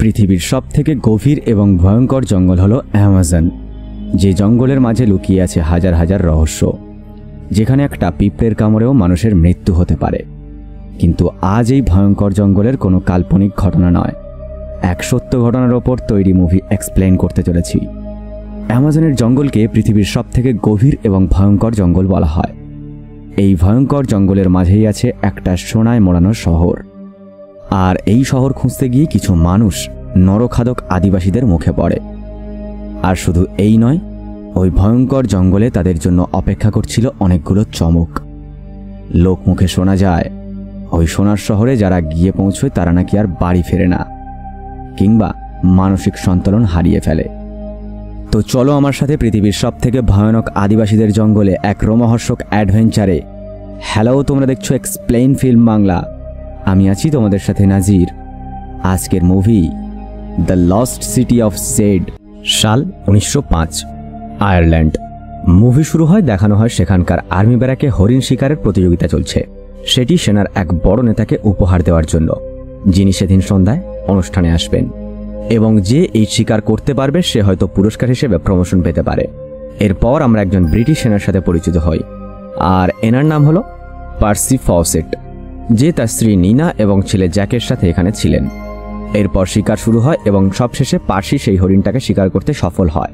পৃথিবীর সবথেকে গভীর এবং ভয়ঙ্কর জঙ্গল হলো অ্যামাজন, যে জঙ্গলের মাঝে লুকিয়ে আছে হাজার হাজার রহস্য, যেখানে একটা পিঁপড়ের কামড়েও মানুষের মৃত্যু হতে পারে। কিন্তু আজ এই ভয়ঙ্কর জঙ্গলের কোনো কাল্পনিক ঘটনা নয়, এক সত্য ঘটনার ওপর তৈরি মুভি এক্সপ্লেন করতে চলেছি। অ্যামাজনের জঙ্গলকে পৃথিবীর সবথেকে গভীর এবং ভয়ঙ্কর জঙ্গল বলা হয়। এই ভয়ঙ্কর জঙ্গলের মাঝেই আছে একটা সোনায় মোড়ানো শহর, আর এই শহর খুঁজতে গিয়ে কিছু মানুষ নরখাদক আদিবাসীদের মুখে পড়ে। আর শুধু এই নয়, ওই ভয়ঙ্কর জঙ্গলে তাদের জন্য অপেক্ষা করছিল অনেকগুলো চমক। লোকমুখে শোনা যায় ওই সোনার শহরে যারা গিয়ে পৌঁছয় তারা নাকি আর বাড়ি ফেরে না, কিংবা মানসিক সন্তুলন হারিয়ে ফেলে। তো চলো আমার সাথে পৃথিবীর সবথেকে ভয়ানক আদিবাসীদের জঙ্গলে এক রোমহর্ষক অ্যাডভেঞ্চারে। হ্যালো, তোমরা দেখছো এক্সপ্লেইন ফিল্ম বাংলা, আমি আছি তোমাদের সাথে নাজির। আজকের movie the lost city of Z, সাল 1905, আয়ারল্যান্ড। মুভি শুরু হয়, দেখানো হয় সেখানকার আর্মি ব্যারাকে হরিণ শিকারের প্রতিযোগিতা চলছে, সেটি সেনার এক বড় নেতাকে উপহার দেওয়ার জন্য, যিনি সেদিন সন্ধ্যায় অনুষ্ঠানে আসবেন, এবং যে এই শিকার করতে পারবে সে হয়তো পুরস্কার হিসেবে প্রমোশন পেতে পারে। এরপর আমরা একজন ব্রিটিশ সেনার সাথে পরিচিত হই, আর এনার নাম হলো পার্সি ফসেট, যে তার স্ত্রী নিনা এবং ছেলে জ্যাকের সাথে এখানে ছিলেন। এরপর শিকার শুরু হয় এবং সবশেষে পার্সি সেই হরিণটাকে শিকার করতে সফল হয়।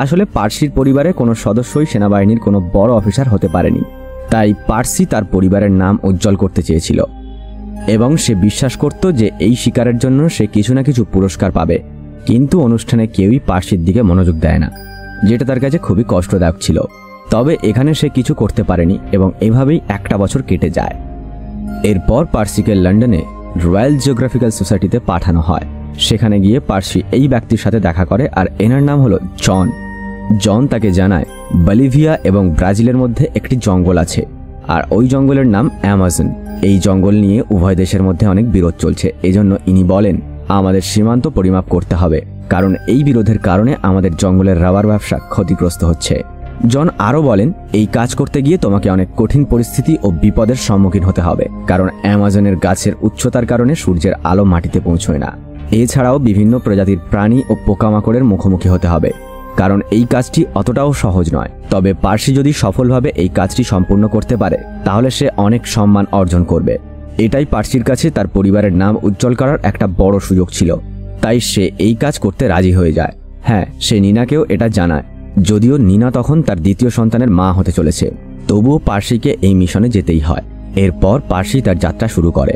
আসলে পার্সির পরিবারের কোনো সদস্যই সেনাবাহিনীর কোনো বড় অফিসার হতে পারেনি, তাই পার্সি তার পরিবারের নাম উজ্জ্বল করতে চেয়েছিল এবং সে বিশ্বাস করত যে এই শিকারের জন্য সে কিছু না কিছু পুরস্কার পাবে। কিন্তু অনুষ্ঠানে কেউই পার্সির দিকে মনোযোগ দেয় না, যেটা তার কাছে খুবই কষ্টদায়ক ছিল। তবে এখানে সে কিছু করতে পারেনি এবং এভাবেই একটা বছর কেটে যায়। এরপর পার্সিকে লন্ডনে রয়্যাল জিওগ্রাফিক্যাল সোসাইটিতে পাঠানো হয়। সেখানে গিয়ে পার্সি এই ব্যক্তির সাথে দেখা করে, আর এনার নাম হলো জন। জন তাকে জানায় বলিভিয়া এবং ব্রাজিলের মধ্যে একটি জঙ্গল আছে, আর ওই জঙ্গলের নাম অ্যামাজন। এই জঙ্গল নিয়ে উভয় দেশের মধ্যে অনেক বিরোধ চলছে, এজন্য ইনি বলেন আমাদের সীমান্ত পরিমাপ করতে হবে, কারণ এই বিরোধের কারণে আমাদের জঙ্গলের রাবার ব্যবসা ক্ষতিগ্রস্ত হচ্ছে। জন আরও বলেন এই কাজ করতে গিয়ে তোমাকে অনেক কঠিন পরিস্থিতি ও বিপদের সম্মুখীন হতে হবে, কারণ অ্যামাজনের গাছের উচ্চতার কারণে সূর্যের আলো মাটিতে পৌঁছয় না। এছাড়াও বিভিন্ন প্রজাতির প্রাণী ও পোকামাকড়ের মুখোমুখি হতে হবে, কারণ এই কাজটি অতটাও সহজ নয়। তবে পার্সি যদি সফলভাবে এই কাজটি সম্পূর্ণ করতে পারে তাহলে সে অনেক সম্মান অর্জন করবে। এটাই পার্সির কাছে তার পরিবারের নাম উজ্জ্বল করার একটা বড় সুযোগ ছিল, তাই সে এই কাজ করতে রাজি হয়ে যায়। হ্যাঁ, সে নিনাকেও এটা জানায়, যদিও নিনা তখন তার দ্বিতীয় সন্তানের মা হতে চলেছে। তবুও পার্সিকে এই মিশনে যেতেই হয়। এরপর পার্সি তার যাত্রা শুরু করে।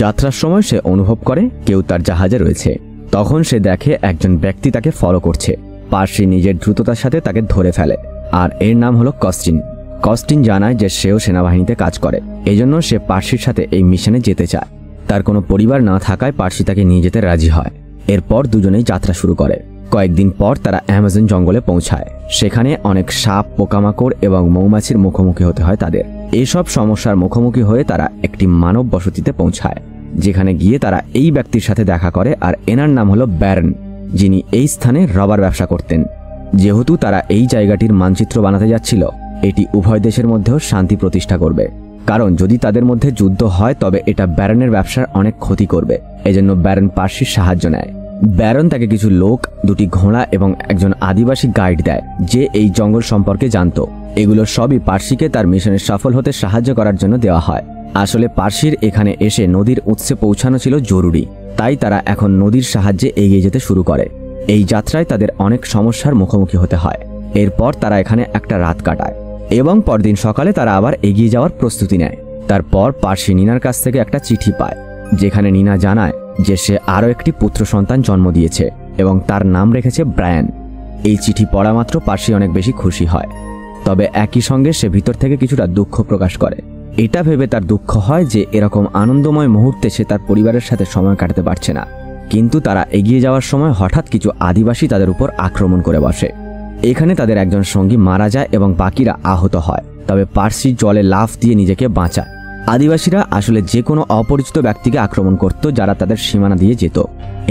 যাত্রার সময় সে অনুভব করে কেউ তার জাহাজে রয়েছে। তখন সে দেখে একজন ব্যক্তি তাকে ফলো করছে। পার্সি নিজের দ্রুততার সাথে তাকে ধরে ফেলে, আর এর নাম হলো কস্টিন। কস্টিন জানায় যে সেও সেনাবাহিনীতে কাজ করে, এজন্য সে পার্সির সাথে এই মিশনে যেতে চায়। তার কোনো পরিবার না থাকায় পার্সি তাকে নিয়ে যেতে রাজি হয়। এরপর দুজনেই যাত্রা শুরু করে। কয়েকদিন পর তারা অ্যামাজন জঙ্গলে পৌঁছায়। সেখানে অনেক সাপ, পোকামাকড় এবং মৌমাছির মুখোমুখি হতে হয় তাদের। এসব সমস্যার মুখোমুখি হয়ে তারা একটি মানব বসতিতে পৌঁছায়, যেখানে গিয়ে তারা এই ব্যক্তির সাথে দেখা করে, আর এনার নাম হলো ব্যারন, যিনি এই স্থানে রবার ব্যবসা করতেন। যেহেতু তারা এই জায়গাটির মানচিত্র বানাতে যাচ্ছিল, এটি উভয় দেশের মধ্যেও শান্তি প্রতিষ্ঠা করবে, কারণ যদি তাদের মধ্যে যুদ্ধ হয় তবে এটা ব্যারনের ব্যবসার অনেক ক্ষতি করবে। এজন্য ব্যারন পার্সির সাহায্য নেয়। ব্যারন তাকে কিছু লোক, দুটি ঘোড়া এবং একজন আদিবাসী গাইড দেয়, যে এই জঙ্গল সম্পর্কে জানত। এগুলো সবই পার্সিকে তার মিশনে সফল হতে সাহায্য করার জন্য দেওয়া হয়। আসলে পার্সির এখানে এসে নদীর উৎসে পৌঁছানো ছিল জরুরি, তাই তারা এখন নদীর সাহায্যে এগিয়ে যেতে শুরু করে। এই যাত্রায় তাদের অনেক সমস্যার মুখোমুখি হতে হয়। এরপর তারা এখানে একটা রাত কাটায় এবং পরদিন সকালে তারা আবার এগিয়ে যাওয়ার প্রস্তুতি নেয়। তারপর পার্সি নিনার কাছ থেকে একটা চিঠি পায়, যেখানে নিনা জানায় যে সে আরও একটি পুত্র সন্তান জন্ম দিয়েছে এবং তার নাম রেখেছে ব্রায়ান। এই চিঠি পড়া মাত্র পার্সি অনেক বেশি খুশি হয়, তবে একই সঙ্গে সে ভিতর থেকে কিছুটা দুঃখ প্রকাশ করে। এটা ভেবে তার দুঃখ হয় যে এরকম আনন্দময় মুহূর্তে সে তার পরিবারের সাথে সময় কাটাতে পারছে না। কিন্তু তারা এগিয়ে যাওয়ার সময় হঠাৎ কিছু আদিবাসী তাদের উপর আক্রমণ করে বসে। এখানে তাদের একজন সঙ্গী মারা যায় এবং বাকিরা আহত হয়, তবে পার্সি জলে লাফ দিয়ে নিজেকে বাঁচায়। আদিবাসীরা আসলে যে কোনো অপরিচিত ব্যক্তিকে আক্রমণ করত যারা তাদের সীমানা দিয়ে যেত।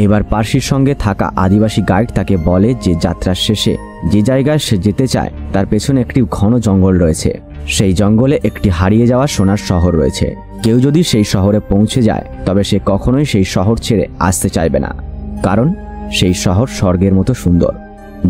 এবার পার্সির সঙ্গে থাকা আদিবাসী গাইড তাকে বলে যে যাত্রার শেষে যে জায়গায় সে যেতে চায় তার পেছনে একটি ঘন জঙ্গল রয়েছে। সেই জঙ্গলে একটি হারিয়ে যাওয়া সোনার শহর রয়েছে। কেউ যদি সেই শহরে পৌঁছে যায় তবে সে কখনোই সেই শহর ছেড়ে আসতে চাইবে না, কারণ সেই শহর স্বর্গের মতো সুন্দর।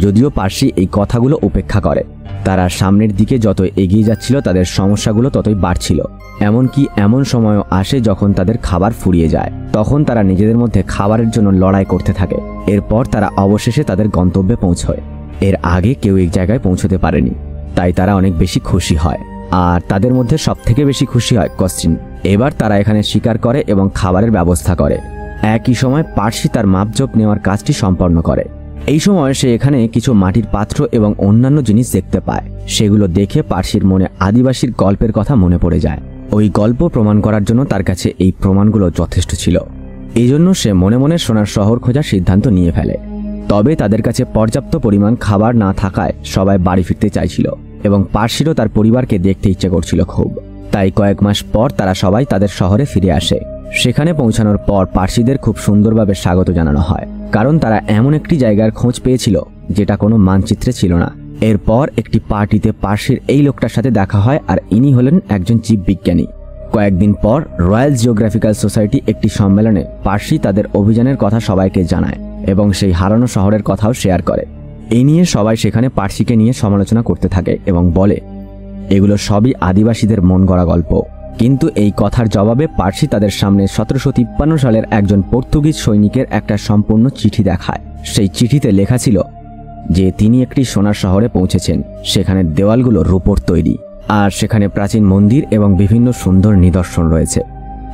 যদিও পার্সি এই কথাগুলো উপেক্ষা করে। তারা সামনের দিকে যত এগিয়ে যাচ্ছিল তাদের সমস্যাগুলো ততই বাড়ছিল। এমনকি এমন সময়ও আসে যখন তাদের খাবার ফুরিয়ে যায়। তখন তারা নিজেদের মধ্যে খাবারের জন্য লড়াই করতে থাকে। এরপর তারা অবশেষে তাদের গন্তব্যে পৌঁছয়। এর আগে কেউ এক জায়গায় পৌঁছতে পারেনি, তাই তারা অনেক বেশি খুশি হয়। আর তাদের মধ্যে সবথেকে বেশি খুশি হয় কস্টিন। এবার তারা এখানে শিকার করে এবং খাবারের ব্যবস্থা করে। একই সময় পার্সি তার মাপজোপ নেওয়ার কাজটি সম্পন্ন করে। এই সময় সে এখানে কিছু মাটির পাত্র এবং অন্যান্য জিনিস দেখতে পায়। সেগুলো দেখে পার্সির মনে আদিবাসীর গল্পের কথা মনে পড়ে যায়। ওই গল্প প্রমাণ করার জন্য তার কাছে এই প্রমাণগুলো যথেষ্ট ছিল। এই জন্য সে মনে মনে সোনার শহর খোঁজার সিদ্ধান্ত নিয়ে ফেলে। তবে তাদের কাছে পর্যাপ্ত পরিমাণ খাবার না থাকায় সবাই বাড়ি ফিরতে চাইছিল এবং পার্সিরও তার পরিবারকে দেখতে ইচ্ছে করছিল খুব। তাই কয়েক মাস পর তারা সবাই তাদের শহরে ফিরে আসে। সেখানে পৌঁছানোর পর পার্সিদের খুব সুন্দরভাবে স্বাগত জানানো হয়, কারণ তারা এমন একটি জায়গার খোঁজ পেয়েছিল যেটা কোনো মানচিত্রে ছিল না। এরপর একটি পার্টিতে পার্সির এই লোকটার সাথে দেখা হয়, আর ইনি হলেন একজন জীববিজ্ঞানী। কয়েকদিন পর রয়্যাল জিওগ্রাফিক্যাল সোসাইটি একটি সম্মেলনে পার্সি তাদের অভিযানের কথা সবাইকে জানায় এবং সেই হারানো শহরের কথাও শেয়ার করে। এই নিয়ে সবাই সেখানে পার্সিকে নিয়ে সমালোচনা করতে থাকে এবং বলে এগুলো সবই আদিবাসীদের মন গড়া গল্প। কিন্তু এই কথার জবাবে পার্সি তাদের সামনে 1753 সালের একজন পর্তুগিজ সৈনিকের একটা সম্পূর্ণ চিঠি দেখায়। সেই চিঠিতে লেখা ছিল যে তিনি একটি সোনার শহরে পৌঁছেছেন। সেখানে দেওয়ালগুলো রূপোর তৈরি, আর সেখানে প্রাচীন মন্দির এবং বিভিন্ন সুন্দর নিদর্শন রয়েছে।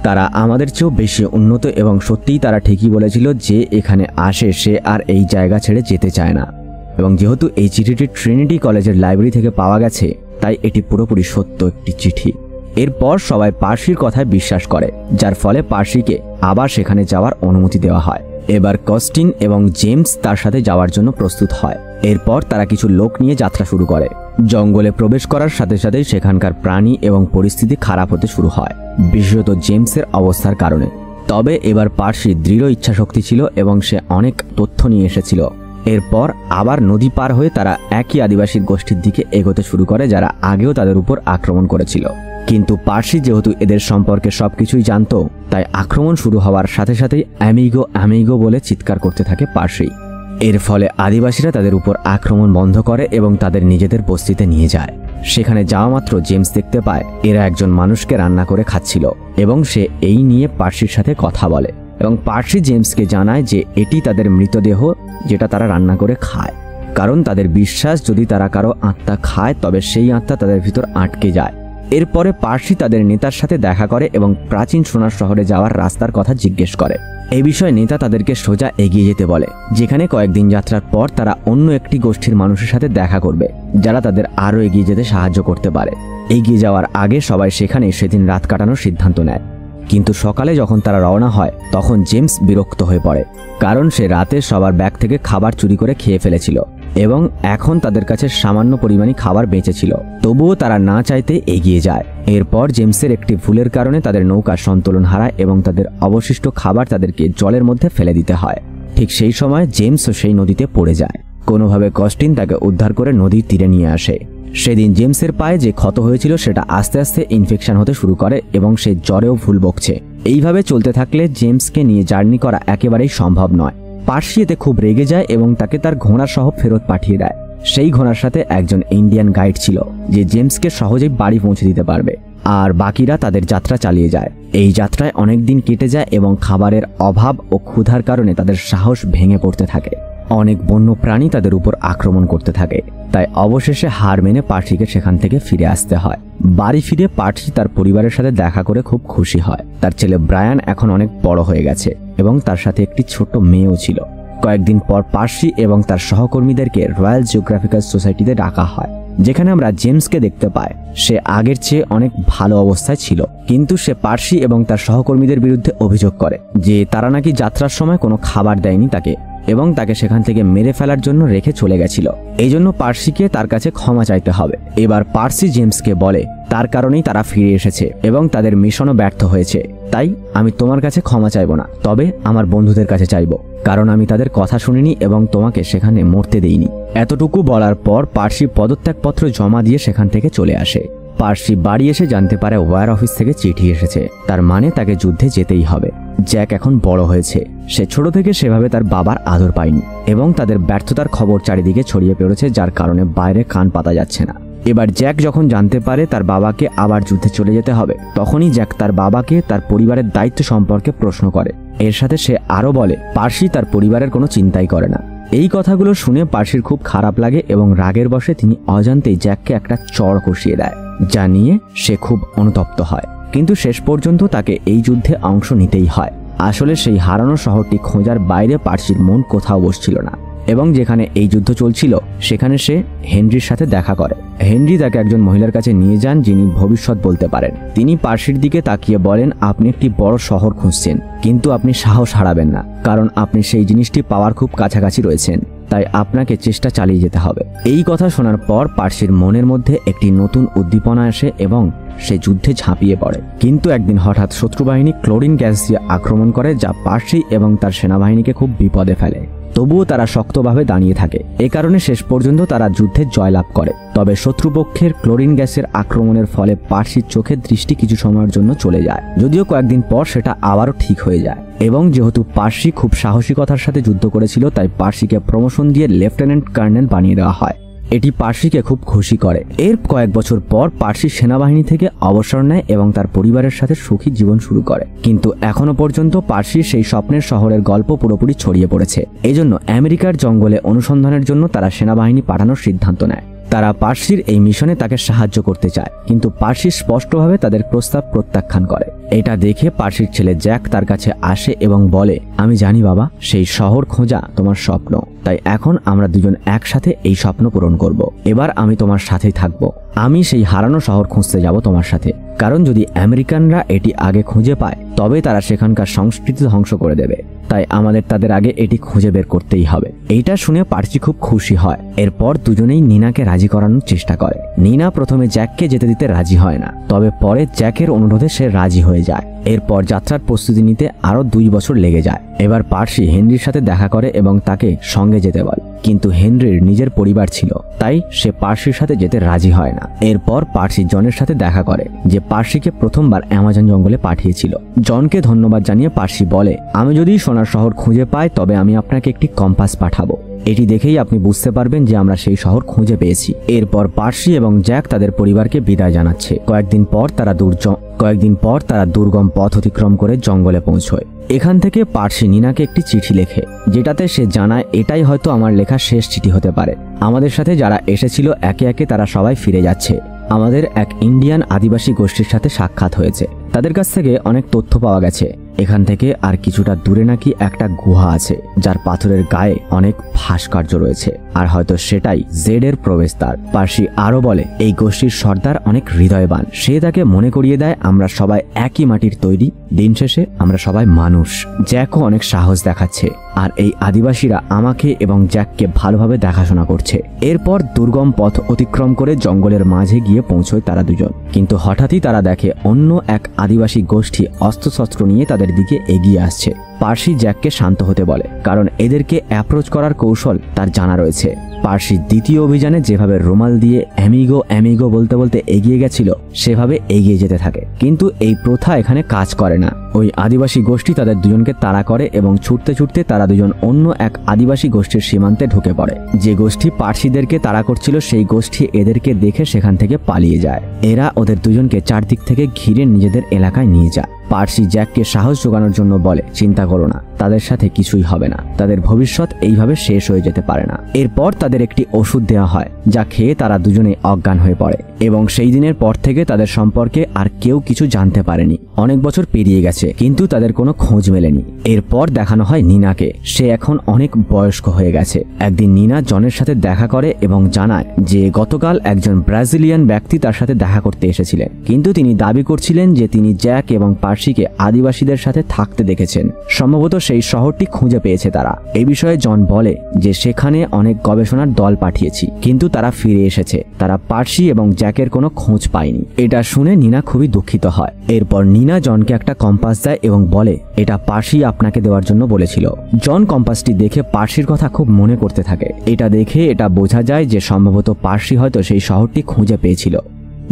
তারা আমাদের চেয়েও বেশি উন্নত এবং সত্যিই তারা ঠিকই বলেছিল যে এখানে আসে সে আর এই জায়গা ছেড়ে যেতে চায় না। এবং যেহেতু এই চিঠিটি ট্রিনিটি কলেজের লাইব্রেরি থেকে পাওয়া গেছে, তাই এটি পুরোপুরি সত্য একটি চিঠি। এরপর সবাই পার্সির কথায় বিশ্বাস করে, যার ফলে পার্সিকে আবার সেখানে যাওয়ার অনুমতি দেওয়া হয়। এবার কস্টিন এবং জেমস তার সাথে যাওয়ার জন্য প্রস্তুত হয়। এরপর তারা কিছু লোক নিয়ে যাত্রা শুরু করে। জঙ্গলে প্রবেশ করার সাথে সাথেই সেখানকার প্রাণী এবং পরিস্থিতি খারাপ হতে শুরু হয়, বিশেষত জেমসের অবস্থার কারণে। তবে এবার পার্সির দৃঢ় ইচ্ছাশক্তি ছিল এবং সে অনেক তথ্য নিয়ে এসেছিল। এরপর আবার নদী পার হয়ে তারা একই আদিবাসী গোষ্ঠীর দিকে এগোতে শুরু করে, যারা আগেও তাদের উপর আক্রমণ করেছিল। কিন্তু পার্সি যেহেতু এদের সম্পর্কে সবকিছুই জানত, তাই আক্রমণ শুরু হওয়ার সাথে সাথেই অ্যামিগো অ্যামিগো বলে চিৎকার করতে থাকে পার্সি। এর ফলে আদিবাসীরা তাদের উপর আক্রমণ বন্ধ করে এবং তাদের নিজেদের বস্তিতে নিয়ে যায়। সেখানে যাওয়া মাত্র জেমস দেখতে পায় এরা একজন মানুষকে রান্না করে খাচ্ছিল এবং সে এই নিয়ে পার্সির সাথে কথা বলে এবং পার্সি জেমসকে জানায় যে এটি তাদের মৃতদেহ যেটা তারা রান্না করে খায়, কারণ তাদের বিশ্বাস যদি তারা কারো আত্মা খায় তবে সেই আত্মা তাদের ভিতর আটকে যায়। এরপরে পার্সি তাদের নেতার সাথে দেখা করে এবং প্রাচীন সোনার শহরে যাওয়ার রাস্তার কথা জিজ্ঞেস করে। এই বিষয়ে নেতা তাদেরকে সোজা এগিয়ে যেতে বলে, যেখানে কয়েকদিন যাত্রার পর তারা অন্য একটি গোষ্ঠীর মানুষের সাথে দেখা করবে, যারা তাদের আরও এগিয়ে যেতে সাহায্য করতে পারে। এগিয়ে যাওয়ার আগে সবাই সেখানে সেদিন রাত কাটানোর সিদ্ধান্ত নেয়। কিন্তু সকালে যখন তারা রওনা হয় তখন জেমস বিরক্ত হয়ে পড়ে, কারণ সে রাতে সবার ব্যাগ থেকে খাবার চুরি করে খেয়ে ফেলেছিল এবং এখন তাদের কাছে সামান্য পরিমাণে খাবার বেঁচে ছিল। তবুও তারা না চাইতে এগিয়ে যায়। এরপর জেমসের একটি ভুলের কারণে তাদের নৌকা সন্তুলন হারায় এবং তাদের অবশিষ্ট খাবার তাদেরকে জলের মধ্যে ফেলে দিতে হয়। ঠিক সেই সময় জেমসও সেই নদীতে পড়ে যায়। কোনোভাবে কস্টিন তাকে উদ্ধার করে নদীর তীরে নিয়ে আসে। সেদিন জেমসের পায়ে যে ক্ষত হয়েছিল সেটা আস্তে আস্তে ইনফেকশন হতে শুরু করে এবং সে জ্বরেও ভুল বকছে। এইভাবে চলতে থাকলে জেমসকে নিয়ে জার্নি করা একেবারেই সম্ভব নয়। পার্সি এতে খুব রেগে যায় এবং তাকে তার ঘোড়া সহ ফেরত পাঠিয়ে দেয়। সেই ঘোড়ার সাথে একজন ইন্ডিয়ান গাইড ছিল যে জেমসকে সহজেই বাড়ি পৌঁছে দিতে পারবে, আর বাকিরা তাদের যাত্রা চালিয়ে যায়। এই যাত্রায় অনেক দিন কেটে যায় এবং খাবারের অভাব ও ক্ষুধার কারণে তাদের সাহস ভেঙে পড়তে থাকে। অনেক বন্য প্রাণী তাদের উপর আক্রমণ করতে থাকে, তাই অবশেষে হার মেনে পার্সিকে সেখান থেকে ফিরে আসতে হয়। বাড়ি ফিরে পার্সি তার পরিবারের সাথে দেখা করে খুব খুশি হয়। তার ছেলে ব্রায়ান এখন অনেক বড় হয়ে গেছে এবং তার সাথে একটি ছোট মেয়েও ছিল। কয়েকদিন পর পার্সি এবং তার সহকর্মীদেরকে রয়্যাল জিওগ্রাফিক্যাল সোসাইটিতে ডাকা হয়, যেখানে আমরা জেমসকে দেখতে পাই। সে আগের চেয়ে অনেক ভালো অবস্থায় ছিল, কিন্তু সে পার্সি এবং তার সহকর্মীদের বিরুদ্ধে অভিযোগ করে যে তারা নাকি যাত্রার সময় কোনো খাবার দেয়নি তাকে এবং তাকে সেখান থেকে মেরে ফেলার জন্য রেখে চলে গেছিল। এই জন্য পার্সিকে তার কাছে ক্ষমা চাইতে হবে। এবার পার্সি জেমসকে বলে তার কারণেই তারা ফিরে এসেছে এবং তাদের মিশনও ব্যর্থ হয়েছে। তাই আমি তোমার কাছে ক্ষমা চাইব না, তবে আমার বন্ধুদের কাছে চাইব, কারণ আমি তাদের কথা শুনিনি এবং তোমাকে সেখানে মরতে দেইনি। এতটুকু বলার পর পার্সি পদত্যাগপত্র জমা দিয়ে সেখান থেকে চলে আসে। পার্সি বাড়ি এসে জানতে পারে ওয়্যার অফিস থেকে চিঠি এসেছে, তার মানে তাকে যুদ্ধে যেতেই হবে। জ্যাক এখন বড় হয়েছে, সে ছোট থেকে সেভাবে তার বাবার আদর পায়নি এবং তাদের ব্যর্থতার খবর চারিদিকে ছড়িয়ে পড়েছে, যার কারণে বাইরে কান পাতা যাচ্ছে না। এবার জ্যাক যখন জানতে পারে তার বাবাকে আবার যুদ্ধে চলে যেতে হবে, তখনই জ্যাক তার বাবাকে তার পরিবারের দায়িত্ব সম্পর্কে প্রশ্ন করে। এর সাথে সে আরও বলে পার্সি তার পরিবারের কোনো চিন্তাই করে না। এই কথাগুলো শুনে পার্সির খুব খারাপ লাগে এবং রাগের বশে তিনি অজান্তেই জ্যাককে একটা চড় কষিয়ে দেয়, যা নিয়ে সে খুব অনুতপ্ত হয়। কিন্তু শেষ পর্যন্ত তাকে এই যুদ্ধে অংশ নিতেই হয়। আসলে সেই হারানো শহরটি খোঁজার বাইরে পার্সির মন কোথাও বসছিল না এবং যেখানে এই যুদ্ধ চলছিল সেখানে সে হেনরির সাথে দেখা করে। হেনরি তাকে একজন মহিলার কাছে নিয়ে যান যিনি ভবিষ্যৎ বলতে পারেন। তিনি পার্সির দিকে তাকিয়ে বলেন, আপনি একটি বড় শহর খুঁজছেন, কিন্তু আপনি সাহস হারাবেন না, কারণ আপনি সেই জিনিসটি পাওয়ার খুব কাছাকাছি রয়েছেন, তাই আপনাকে চেষ্টা চালিয়ে যেতে হবে। এই কথা শোনার পর পার্সির মনের মধ্যে একটি নতুন উদ্দীপনা আসে এবং সে যুদ্ধে ঝাঁপিয়ে পড়ে। কিন্তু একদিন হঠাৎ শত্রুবাহিনী ক্লোরিন গ্যাস দিয়ে আক্রমণ করে, যা পার্সি এবং তার সেনাবাহিনীকে খুব বিপদে ফেলে। তবুও তারা শক্তভাবে দাঁড়িয়ে থাকে। এ কারণে শেষ পর্যন্ত তারা যুদ্ধে জয়লাভ করে। তবে শত্রুপক্ষের ক্লোরিন গ্যাসের আক্রমণের ফলে পার্সির চোখের দৃষ্টি কিছু সময়ের জন্য চলে যায়, যদিও কয়েকদিন পর সেটা আবারও ঠিক হয়ে যায়। এবং যেহেতু পার্সি খুব সাহসিকতার সাথে যুদ্ধ করেছিল, তাই পার্সিকে প্রমোশন দিয়ে লেফটেন্যান্ট কর্নেল বানিয়ে দেওয়া হয়। এটি পার্সিকে খুব খুশি করে। এর কয়েক বছর পর পার্সি সেনাবাহিনী থেকে অবসর নেয় এবং তার পরিবারের সাথে সুখী জীবন শুরু করে। কিন্তু এখনো পর্যন্ত পার্সির সেই স্বপ্নের শহরের গল্প পুরোপুরি ছড়িয়ে পড়েছে। এজন্য আমেরিকার জঙ্গলে অনুসন্ধানের জন্য তারা সেনাবাহিনী পাঠানোর সিদ্ধান্ত নেয়। তারা পার্সির এই মিশনে তাকে সাহায্য করতে চায়, কিন্তু পার্সি স্পষ্টভাবে তাদের প্রস্তাব প্রত্যাখ্যান করে। এটা দেখে পার্সির ছেলে জ্যাক তার কাছে আসে এবং বলে, আমি জানি বাবা, সেই শহর খোঁজা তোমার স্বপ্ন, তাই এখন আমরা দুজন একসাথে এই স্বপ্ন পূরণ করব। এবার আমি তোমার সাথেই থাকব। আমি সেই হারানো শহর খুঁজতে যাব তোমার সাথে, কারণ যদি আমেরিকানরা এটি আগে খুঁজে পায় তবে তারা সেখানকার সংস্কৃতি ধ্বংস করে দেবে, তাই আমাদের তাদের আগে এটি খুঁজে বের করতেই হবে। এইটা শুনে পার্সি খুব খুশি হয়। এরপর দুজনেই নিনাকে রাজি করানোর চেষ্টা করে। নিনা প্রথমে জ্যাককে যেতে দিতে রাজি হয় না, তবে পরে জ্যাকের অনুরোধে সে রাজি হয়ে যায়। এরপর যাত্রার প্রস্তুতি নিতে আরো 2 বছর লেগে যায়। এবার পার্সি হেনরির সাথে দেখা করে এবং তাকে সঙ্গে যেতে বলে, কিন্তু হেনরির নিজের পরিবার ছিল, তাই সে পার্সির সাথে যেতে রাজি হয় না। এরপর পার্সি জনের সাথে দেখা করে, যে পার্সিকে প্রথমবার অ্যামাজন জঙ্গলে পাঠিয়েছিল। জনকে ধন্যবাদ জানিয়ে পার্সি বলে, আমি যদি সোনার শহর খুঁজে পাই তবে আমি আপনাকে একটি কম্পাস পাঠাবো। এটি দেখেই আপনি বুঝতে পারবেন যে আমরা সেই শহর খুঁজে পেয়েছি। এরপর পার্সি এবং জ্যাক তাদের পরিবারকে বিদায় জানাচ্ছে। কয়েকদিন পর তারা দুর্গম পথ অতিক্রম করে জঙ্গলে পৌঁছয়। এখান থেকে পার্সি নিনাকে একটি চিঠি লেখে, যেটাতে সে জানায়, এটাই হয়তো আমার লেখা শেষ চিঠি হতে পারে। আমাদের সাথে যারা এসেছিল একে একে তারা সবাই ফিরে যাচ্ছে। আমাদের এক ইন্ডিয়ান আদিবাসী গোষ্ঠীর সাথে সাক্ষাৎ হয়েছে, তাদের কাছ থেকে অনেক তথ্য পাওয়া গেছে। এখান থেকে আর কিছুটা দূরে নাকি একটা গুহা আছে, যার পাথরের গায়ে অনেক ভাস্কর্য রয়েছে, আর হয়তো সেটাই জেডের প্রবেশদ্বার। পার্সি আরো বলে, এই গোষ্ঠীর সর্দার অনেক হৃদয়বান। সে তাকে মনে করিয়ে দেয় আমরা সবাই একই মাটির তৈরি, দিন শেষে আমরা সবাই মানুষ। জ্যাকও অনেক সাহস দেখাচ্ছে, আর এই আদিবাসীরা আমাকে এবং জ্যাককে ভালোভাবে দেখাশোনা করছে। এরপর দুর্গম পথ অতিক্রম করে জঙ্গলের মাঝে গিয়ে পৌঁছয় তারা দুজন। কিন্তু হঠাৎই তারা দেখে অন্য এক আদিবাসী গোষ্ঠী অস্ত্রশস্ত্র নিয়ে তাদের দিকে এগিয়ে আসছে। পার্সি জ্যাককে শান্ত হতে বলে, কারণ এদেরকে অ্যাপ্রোচ করার কৌশল তার জানা রয়েছে। পার্সি দ্বিতীয় অভিযানে যেভাবে রুমাল দিয়ে অ্যামিগো অ্যামিগো বলতে বলতে এগিয়ে গেছিল, সেভাবে এগিয়ে যেতে থাকে। কিন্তু এই প্রথা এখানে কাজ করে না। ওই আদিবাসী গোষ্ঠী তাদের দুজনকে তাড়া করে এবং ছুটতে ছুটতে তারা দুজন অন্য এক আদিবাসী গোষ্ঠীর সীমান্তে ঢুকে পড়ে। যে গোষ্ঠী পার্সিদেরকে তাড়া করছিল সেই গোষ্ঠী এদেরকে দেখে সেখান থেকে পালিয়ে যায়। এরা ওদের দুজনকে চারদিক থেকে ঘিরে নিজেদের এলাকায় নিয়ে যায়। পার্সি জ্যাককে সাহস জোগানোর জন্য বলে, চিন্তা করো না, তাদের সাথে কিছুই হবে না, তাদের ভবিষ্যৎ এইভাবে শেষ হয়ে যেতে পারে না। এরপর তাদের একটি ওষুধ দেওয়া হয়, যা খেয়ে তারা দুজনেই অজ্ঞান হয়ে পড়ে এবং সেই দিনের পর থেকে তাদের সম্পর্কে আর কেউ কিছু জানতে পারেনি। অনেক বছর পেরিয়ে গেছে, কিন্তু তাদের কোনো খোঁজ মেলেনি। এরপর দেখানো হয় নিনাকে। সে এখন অনেক বয়স্ক হয়ে গেছে। একদিন নিনা জনের সাথে দেখা করে এবং জানায় যে গতকাল একজন ব্রাজিলিয়ান ব্যক্তি তার সাথে দেখা করতে এসেছিলেন, কিন্তু তিনি দাবি করছিলেন যে তিনি জ্যাক এবং পার্সিকে আদিবাসীদের সাথে থাকতে দেখেছেন। সম্ভবত সেই শহরটি খুঁজে পেয়েছে তারা। এই বিষয়ে জন বলে যে সেখানে অনেক গবেষণার দল পাঠিয়েছি, কিন্তু তারা ফিরে এসেছে। তারা পার্সি এবং জ্যাকের কোনো খোঁজ পায়নি। এটা শুনে নিনা খুবই দুঃখিত হয়। এরপর নিনা জনকে একটা কম্পাস দেয় এবং বলে, এটা পার্সি আপনাকে দেওয়ার জন্য বলেছিল। জন কম্পাসটি দেখে পার্সির কথা খুব মনে করতে থাকে। এটা দেখে এটা বোঝা যায় যে সম্ভবত পার্সি হয়তো সেই শহরটি খুঁজে পেয়েছিল।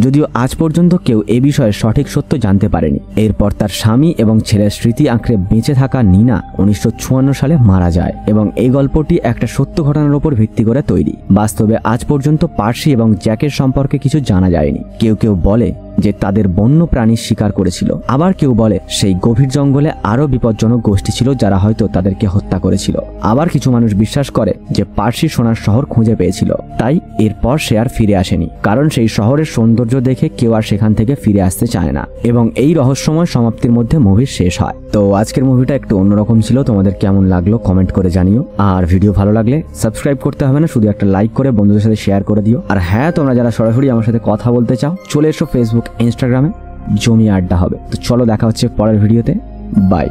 যদিও আজ পর্যন্ত কেউ এ বিষয়ে সঠিক সত্য জানতে পারেনি। এরপর তার স্বামী এবং ছেলের স্মৃতি আঁকড়ে বেঁচে থাকা নিনা 1954 সালে মারা যায় এবং এই গল্পটি একটা সত্য ঘটনার উপর ভিত্তি করে তৈরি। বাস্তবে আজ পর্যন্ত পার্সি এবং জ্যাকের সম্পর্কে কিছু জানা যায়নি। কেউ কেউ বলে যে তাদের বন্য প্রাণীর শিকার করেছিল, আবার কেউ বলে সেই গভীর জঙ্গলে আরো বিপজ্জনক গোষ্ঠী ছিল যারা হয়তো তাদেরকে হত্যা করেছিল। আবার কিছু মানুষ বিশ্বাস করে যে পার্সি সোনার শহর খুঁজে পেয়েছিল, তাই এরপর সে আর ফিরে আসেনি, কারণ সেই শহরের সৌন্দর্য দেখে কেউ আর সেখান থেকে ফিরে আসতে চায় না। এবং এই রহস্যময় সমাপ্তির মধ্যে মুভি শেষ হয়। তো আজকের মুভিটা একটু অন্যরকম ছিল, তোমাদের কেমন লাগলো কমেন্ট করে জানিও। আর ভিডিও ভালো লাগলে সাবস্ক্রাইব করতে হবে না, শুধু একটা লাইক করে বন্ধুদের সাথে শেয়ার করে দিও। আর হ্যাঁ, তোমরা যারা সরাসরি আমার সাথে কথা বলতে চাও চলে এসো ফেসবুক ইনস্টাগ্রামে, জমিয়ে আড্ডা হবে। তো চলো দেখা হচ্ছে পরের ভিডিওতে, বাই।